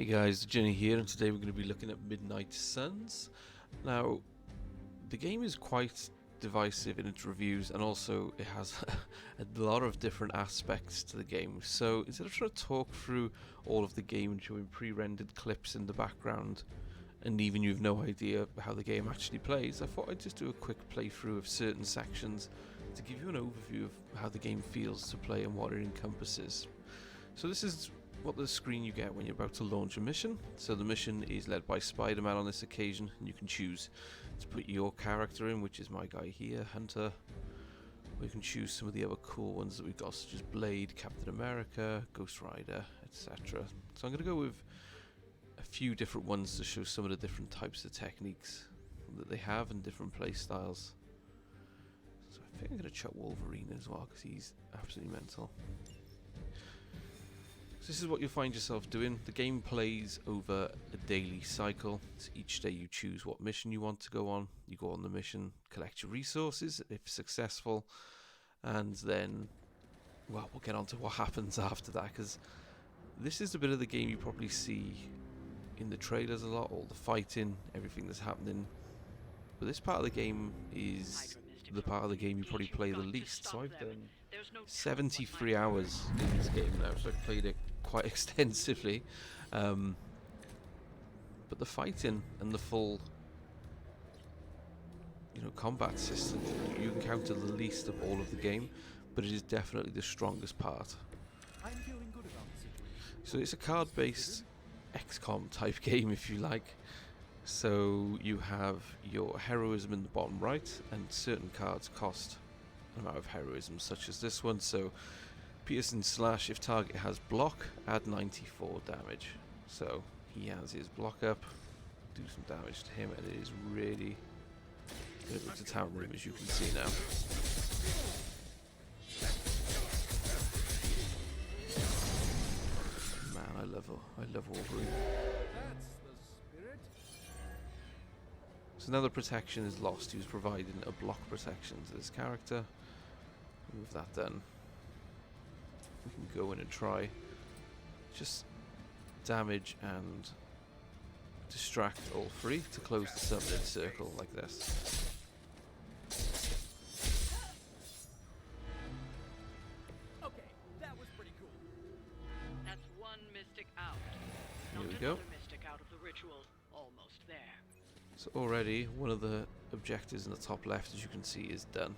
Hey guys, Ginna here, and today we're going to be looking at Midnight Suns. Now, the game is quite divisive in its reviews, and also it has a lot of different aspects to the game. So instead of trying to talk through all of the game and showing pre-rendered clips in the background, and even you have no idea how the game actually plays, I thought I'd just do a quick playthrough of certain sections to give you an overview of how the game feels to play and what it encompasses. So this is what the screen you get when you're about to launch a mission. So the mission is led by Spider-Man on this occasion, and you can choose to put your character in, which is my guy here, Hunter. Or you can choose some of the other cool ones that we've got, such as Blade, Captain America, Ghost Rider, etc. So I'm going to go with a few different ones to show some of the different types of techniques that they have and different play styles. So I think I'm going to chuck Wolverine as well, because he's absolutely mental. So this is what you'll find yourself doing. The game plays over a daily cycle. So each day you choose what mission you want to go on. You go on the mission, collect your resources if successful, and then, well, we'll get on to what happens after that, because this is the bit of the game you probably see in the trailers a lot, all the fighting, everything that's happening. But this part of the game is the part of the game you probably play the least. So I've done 73 hours in this game now, so I've played it quite extensively. But the fighting and the full, combat system, you encounter the least of all of the game, but it is definitely the strongest part. So it's a card-based XCOM type game, if you like. So you have your heroism in the bottom right, and certain cards cost an amount of heroism, such as this one. So Piercing Slash, if target has block, add 94 damage. So he has his block up, do some damage to him, and it is really going to go to town room, as you can see now. Man, I love Wolverine. That's the spirit. So now the protection is lost. He was providing a block protection to this character. With that done, we can go in and try just damage and distract all three to close the summoning circle like this. Okay, that was pretty cool. That's one mystic out. Here we Not go. another mystic out of the ritual. Almost there. So already one of the objectives in the top left, as you can see, is done.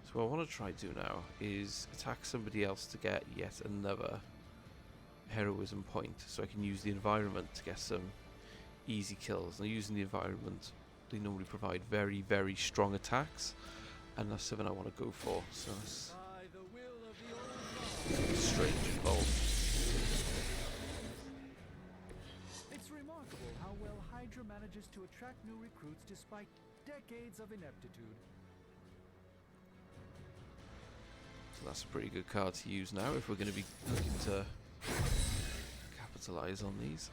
So what I want to try to do now is attack somebody else to get yet another heroism point, so I can use the environment to get some easy kills. Now, using the environment, they normally provide very, very strong attacks, and that's something I want to go for. So it's strange involved. It's remarkable how well Hydra manages to attract new recruits despite decades of ineptitude. So that's a pretty good card to use now if we're going to be looking to capitalize on these.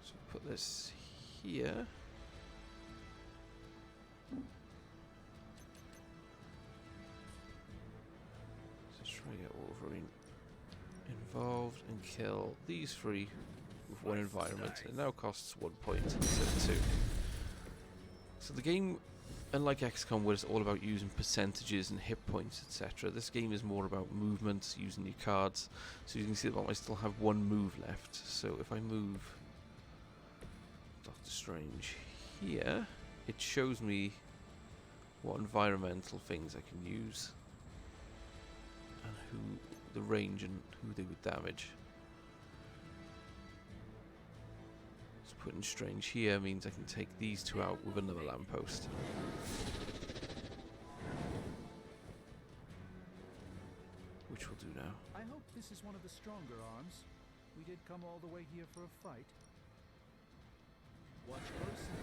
So put this here. So try to get Wolverine involved and kill these three with one environment. It now costs 1 point instead of 2. So the game, unlike XCOM, where it's all about using percentages and hit points, etc., this game is more about movement, using your cards. So you can see that I still have one move left. So if I move Doctor Strange here, it shows me what environmental things I can use and who the range and who they would damage. So putting Strange here means I can take these two out with another lamppost. Which we'll do now. I hope this is one of the stronger arms. We did come all the way here for a fight. Watch closely.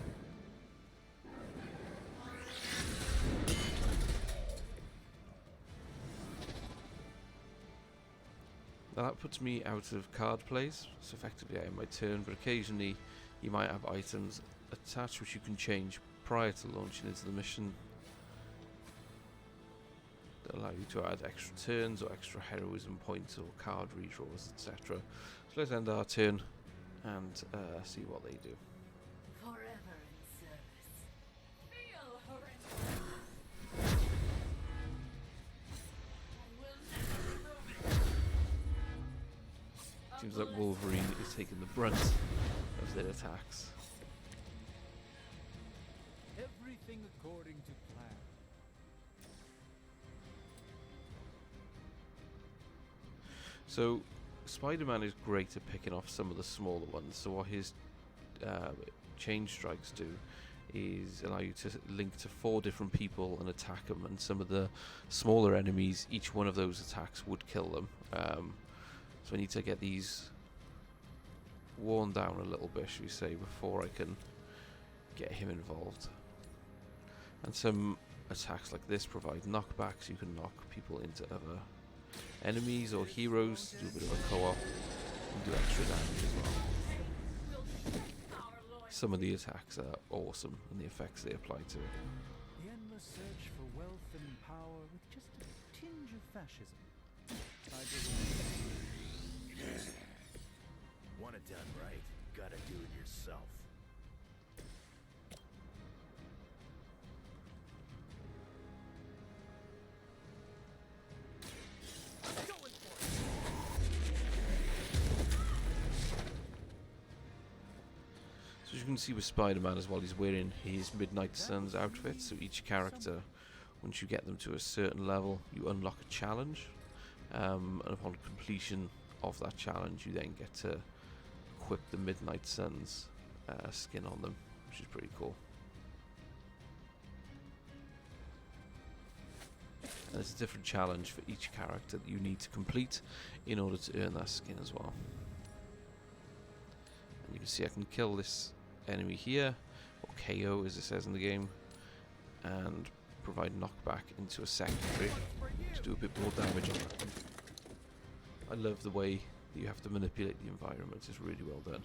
Now that puts me out of card plays, so effectively I end my turn, but occasionally you might have items attached which you can change prior to launching into the mission that allow you to add extra turns or extra heroism points or card redraws, etc. So let's end our turn and see what they do. Forever in service. Feel horrendous. I will never remove it. Seems like Wolverine is taking the brunt of their attacks. Everything according to plan. So Spider-Man is great at picking off some of the smaller ones. So what his chain strikes do is allow you to link to 4 different people and attack them, and some of the smaller enemies, each one of those attacks would kill them. So I need to get these worn down a little bit, should we say, before I can get him involved. And some attacks like this provide knockbacks. You can knock people into other enemies or heroes to do a bit of a co-op and do extra damage as well. Some of the attacks are awesome and the effects they apply to it. The endless search for wealth and power with just a tinge of fascism. I believe. Want it done right, gotta do it yourself. Going for it. So as you can see with Spider-Man as well, he's wearing his Midnight Suns outfit. So each character, once you get them to a certain level, you unlock a challenge. And upon completion of that challenge, you then get to equip the Midnight Suns skin on them, which is pretty cool. And there's a different challenge for each character that you need to complete in order to earn that skin as well. And you can see I can kill this enemy here, or KO as it says in the game, and provide knockback into a secondary to do a bit more damage on that one. I love the way that you have to manipulate the environment, it's really well done.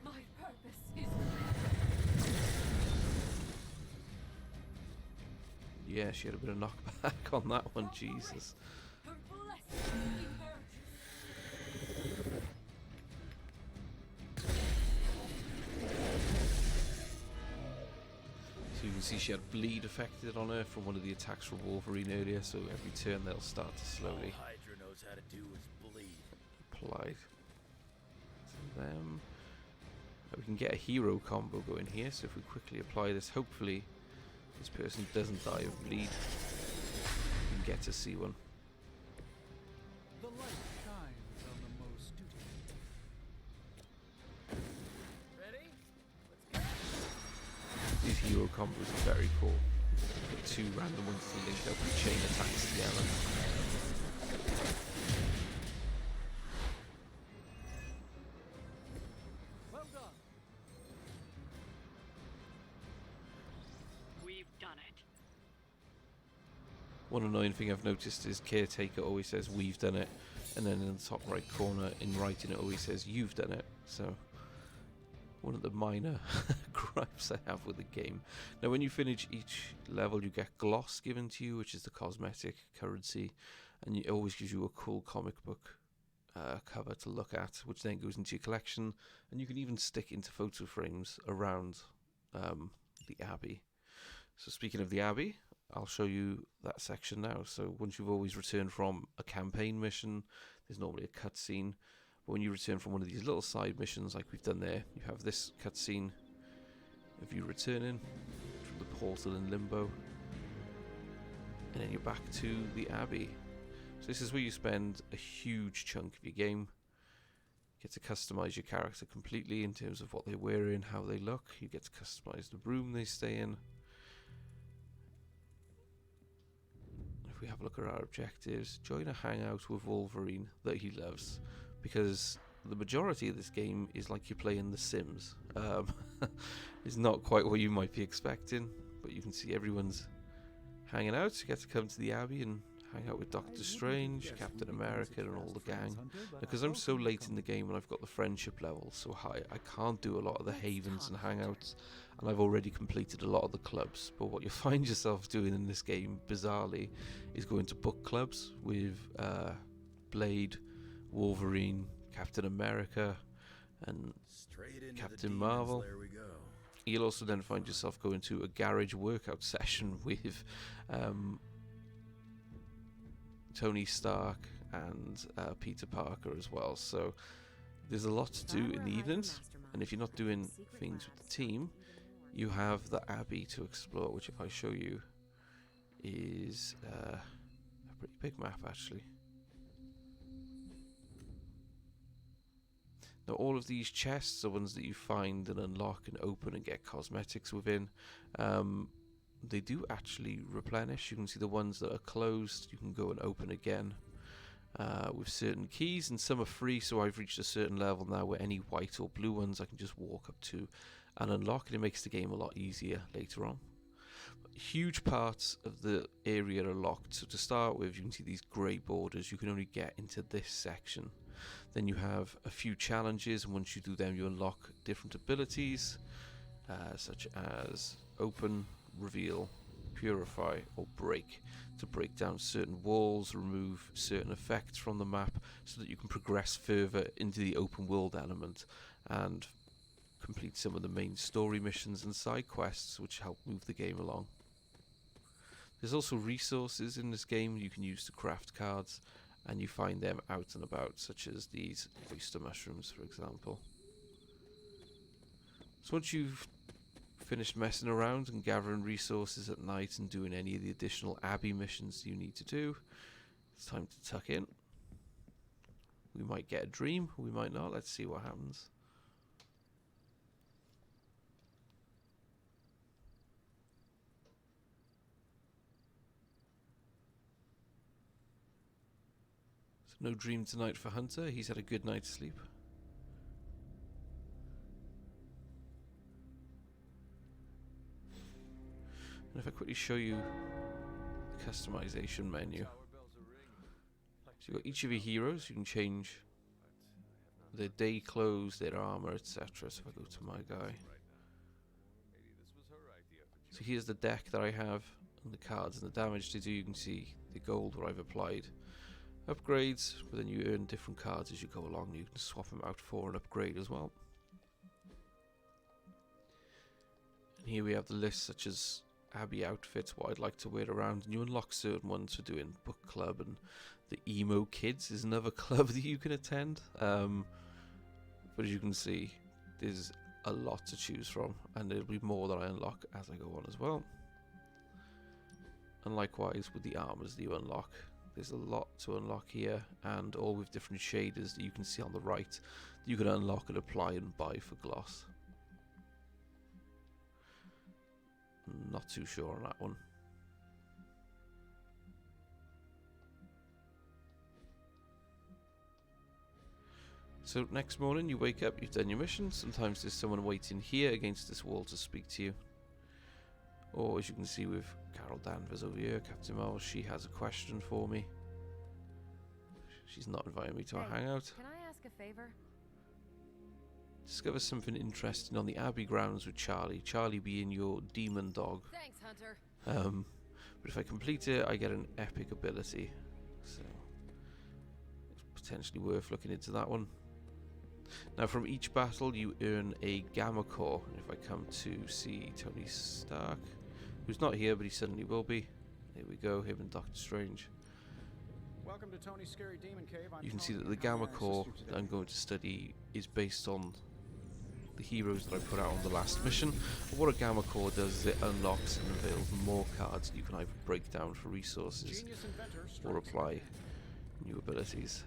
My purpose is Yeah, she had a bit of knockback on that one, Jesus. her blessing be hers. So you can see she had bleed affected on her from one of the attacks from Wolverine earlier, so every turn they'll start to slowly All Hydra knows how to do is bleed. apply to them. We can get a hero combo going here, so if we quickly apply this, hopefully this person doesn't die of bleed. We can get to see one. The light shines on the most dutiful. Ready? Let's go. These hero combos are very cool. Got 2 random ones to link up and chain attacks together. Well done. We've done it. One annoying thing I've noticed is Caretaker always says we've done it, and then in the top right corner in writing it always says you've done it. So one of the minor gripes I have with the game. Now when you finish each level you get gloss given to you, which is the cosmetic currency, and it always gives you a cool comic book cover to look at, which then goes into your collection, and you can even stick into photo frames around the Abbey. So speaking of the Abbey, I'll show you that section now. So once you've always returned from a campaign mission, there's normally a cutscene. But when you return from one of these little side missions like we've done there, you have this cutscene of you returning from the portal in Limbo. And then you're back to the Abbey. So this is where you spend a huge chunk of your game. You get to customize your character completely in terms of what they're wearing, how they look. You get to customize the room they stay in. If we have a look at our objectives, join a hangout with Wolverine that he loves, because the majority of this game is like you're playing The Sims. It's not quite what you might be expecting, but you can see everyone's hanging out. So you get to come to the Abbey and hang out with Doctor Strange, Captain America, and all the gang. Because I'm so late in the game and I've got the friendship level so high, I can't do a lot of the havens and hangouts, and I've already completed a lot of the clubs. But what you'll find yourself doing in this game, bizarrely, is going to book clubs with Blade, Wolverine, Captain America, and Captain Marvel. You'll also then find yourself going to a garage workout session with Tony Stark and Peter Parker as well. So there's a lot to do in the evenings, and if you're not doing things with the team, you have the Abbey to explore, which if I show you is a pretty big map actually. Now all of these chests are ones that you find and unlock and open and get cosmetics within. They do actually replenish. You can see the ones that are closed you can go and open again with certain keys, and some are free, so I've reached a certain level now where any white or blue ones I can just walk up to and unlock, and it makes the game a lot easier later on. Huge parts of the area are locked, so to start with you can see these grey borders. You can only get into this section. Then you have a few challenges, and once you do them you unlock different abilities such as open, reveal, purify or break, to break down certain walls, remove certain effects from the map so that you can progress further into the open world element and complete some of the main story missions and side quests which help move the game along. There's also resources in this game you can use to craft cards, and you find them out and about, such as these oyster mushrooms for example. So once you've finished messing around and gathering resources at night and doing any of the additional Abbey missions you need to do, it's time to tuck in. We might get a dream, we might not, let's see what happens. No dream tonight for Hunter, he's had a good night's sleep. And if I quickly show you the customization menu. So you've got each of your heroes, you can change their day clothes, their armor, etc. So if I go to my guy. So here's the deck that I have, and the cards and the damage to do. You can see the gold where I've applied upgrades, but then you earn different cards as you go along. You can swap them out for an upgrade as well. And here we have the list such as Abbey outfits, what I'd like to wear around, and you unlock certain ones for doing book club, and the emo kids is another club that you can attend. But as you can see, there's a lot to choose from, and there'll be more that I unlock as I go on as well. And likewise with the armors that you unlock, there's a lot to unlock here, and all with different shaders that you can see on the right that you can unlock and apply and buy for gloss. Not too sure on that one. So next morning you wake up, you've done your mission. Sometimes there's someone waiting here against this wall to speak to you. Or as you can see with Carol Danvers over here, Captain Marvel, she has a question for me. She's not inviting me to a hangout. Can I ask a favor? Discover something interesting on the Abbey grounds with Charlie. Charlie being your demon dog. Thanks, Hunter. But if I complete it, I get an epic ability. So it's potentially worth looking into that one. Now from each battle you earn a gamma core. And if I come to see Tony Stark, who's not here but he suddenly will be. There we go, him and Doctor Strange. Welcome to Tony's Scary Demon Cave. You can see that the gamma core that I'm going to study is based on the heroes that I put out on the last mission. And what a gamma core does is it unlocks and unveils more cards that you can either break down for resources or apply new abilities.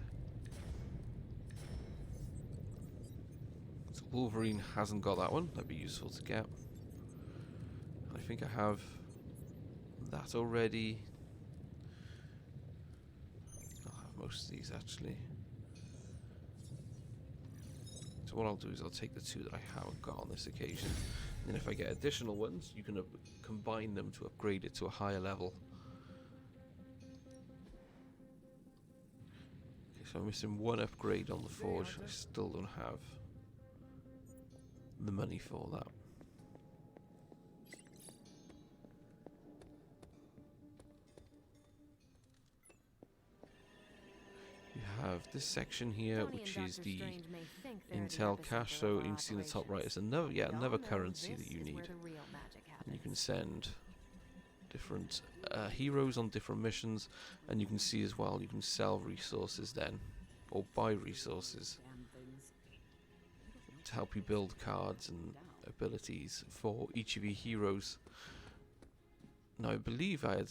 So Wolverine hasn't got that one, that'd be useful to get. I think I have that already. I'll have most of these actually. So what I'll do is I'll take the two that I haven't got on this occasion, and then if I get additional ones you can combine them to upgrade it to a higher level. So I'm missing one upgrade on the forge. I still don't have the money for that. You have this section here, which is the Intel cache. So you can see in the top right is another currency that you need. And you can send different heroes on different missions, and you can see as well you can sell resources then, or buy resources to help you build cards and abilities for each of your heroes. Now I believe I had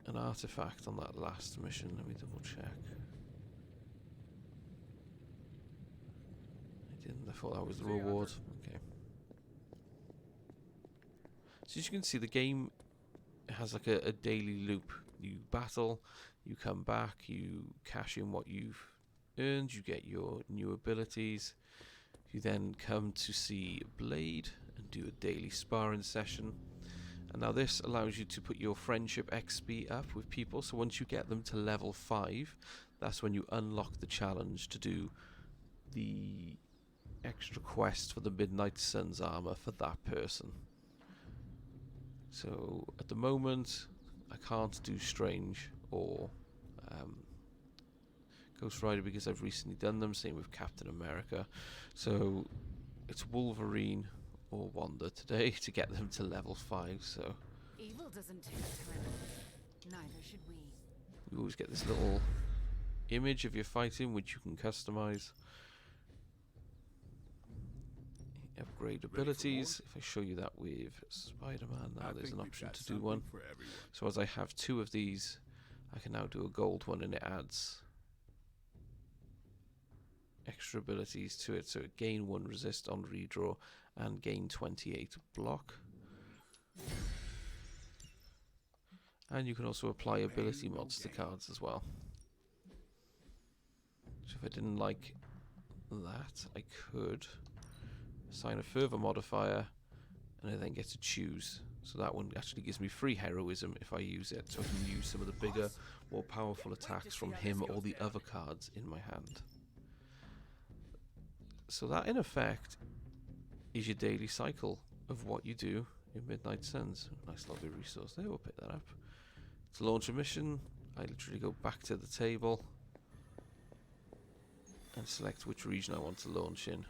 an artifact on that last mission. Let me double check. I didn't. I thought that was the reward. Okay. So as you can see, the game has like a daily loop. You battle, you come back, you cash in what you've earned, you get your new abilities. You then come to see Blade and do a daily sparring session. And now this allows you to put your friendship XP up with people. So once you get them to level 5, that's when you unlock the challenge to do the extra quest for the Midnight Suns armor for that person. So at the moment I can't do Strange or Ghost Rider because I've recently done them, same with Captain America. So it's Wolverine or Wanda today to get them to level 5. So Evil doesn't take time. Neither should we. you always get this little image of your fighting which you can customize. Upgrade abilities. If I show you that with Spider-Man, now there's an option to do one. So as I have 2 of these, I can now do a gold one, and it adds extra abilities to it. So it gain 1 resist on redraw and gain 28 block. And you can also apply ability mods to cards as well. So if I didn't like that, I could assign a further modifier, and I then get to choose. So that one actually gives me free heroism if I use it, so I can use some of the bigger, more powerful attacks from him or the other cards in my hand. So that in effect is your daily cycle of what you do in Midnight Suns. Nice lovely resource there, we'll pick that up. To launch a mission, I literally go back to the table and select which region I want to launch in.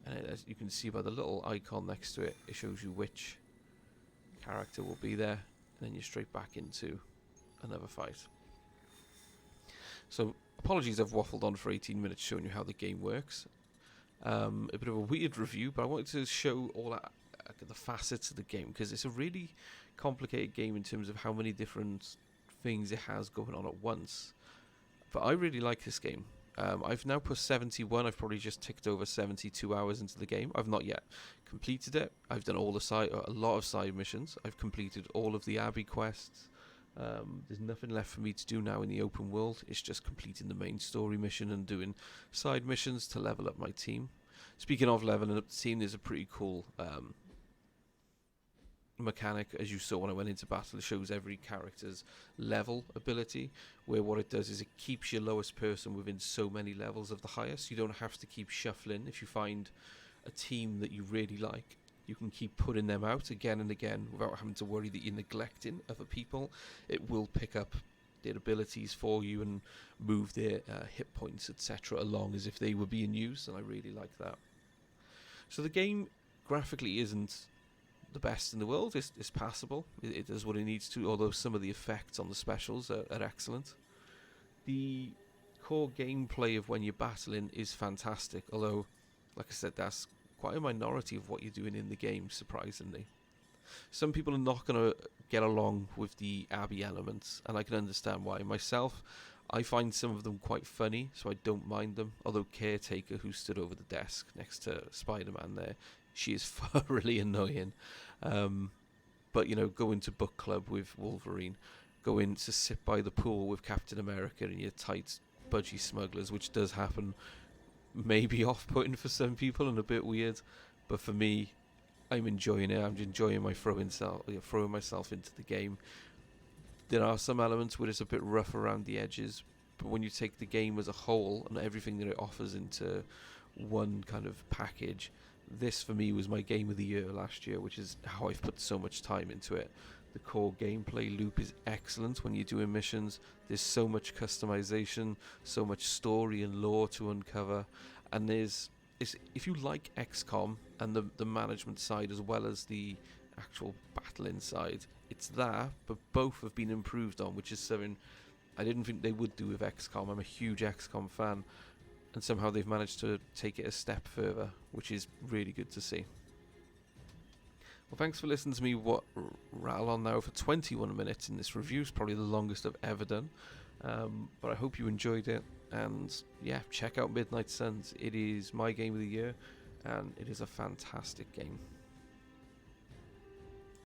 And as you can see by the little icon next to it, it shows you which character will be there, and then you're straight back into another fight. So apologies I've waffled on for 18 minutes showing you how the game works. A bit of a weird review, but I wanted to show all the facets of the game, because it's a really complicated game in terms of how many different things it has going on at once. But I really like this game. I've now put 71. I've probably just ticked over 72 hours into the game. I've not yet completed it. I've done all a lot of side missions. I've completed all of the Abbey quests. There's nothing left for me to do now in the open world. It's just completing the main story mission and doing side missions to level up my team. Speaking of leveling up the team, there's a pretty cool mechanic, as you saw when I went into battle. It shows every character's level ability, where what it does is it keeps your lowest person within so many levels of the highest. You don't have to keep shuffling. If you find a team that you really like, you can keep putting them out again and again without having to worry that you're neglecting other people. It will pick up their abilities for you and move their hit points, etc., along as if they were being used, and I really like that. So the game graphically isn't the best in the world. It's passable. It does what it needs to, although some of the effects on the specials are excellent. The core gameplay of when you're battling is fantastic, although, like I said, that's quite a minority of what you're doing in the game, surprisingly. Some people are not going to get along with the Abbey elements, and I can understand why. Myself, I find some of them quite funny, so I don't mind them, although Caretaker, who stood over the desk next to Spider-Man there, she is thoroughly annoying. But, you know, going to book club with Wolverine, going to sit by the pool with Captain America and your tight, budgie smugglers, which does happen, maybe off-putting for some people and a bit weird, but for me, I'm enjoying it. I'm enjoying my throwing myself into the game. there are some elements where it's a bit rough around the edges, but when you take the game as a whole and everything that it offers into one kind of package, this for me was my game of the year last year, which is how I've put so much time into it. The core gameplay loop is excellent when you're doing missions. There's so much customization, so much story and lore to uncover, and if you like XCOM and the management side as well as the actual battling side, it's there, but both have been improved on, which is something I didn't think they would do with XCOM. I'm a huge XCOM fan, and somehow they've managed to take it a step further, which is really good to see. Well, thanks for listening to me rattle on now for 21 minutes in this review. It's probably the longest I've ever done, but I hope you enjoyed it, and yeah, check out Midnight Suns. It is my game of the year, and it is a fantastic game.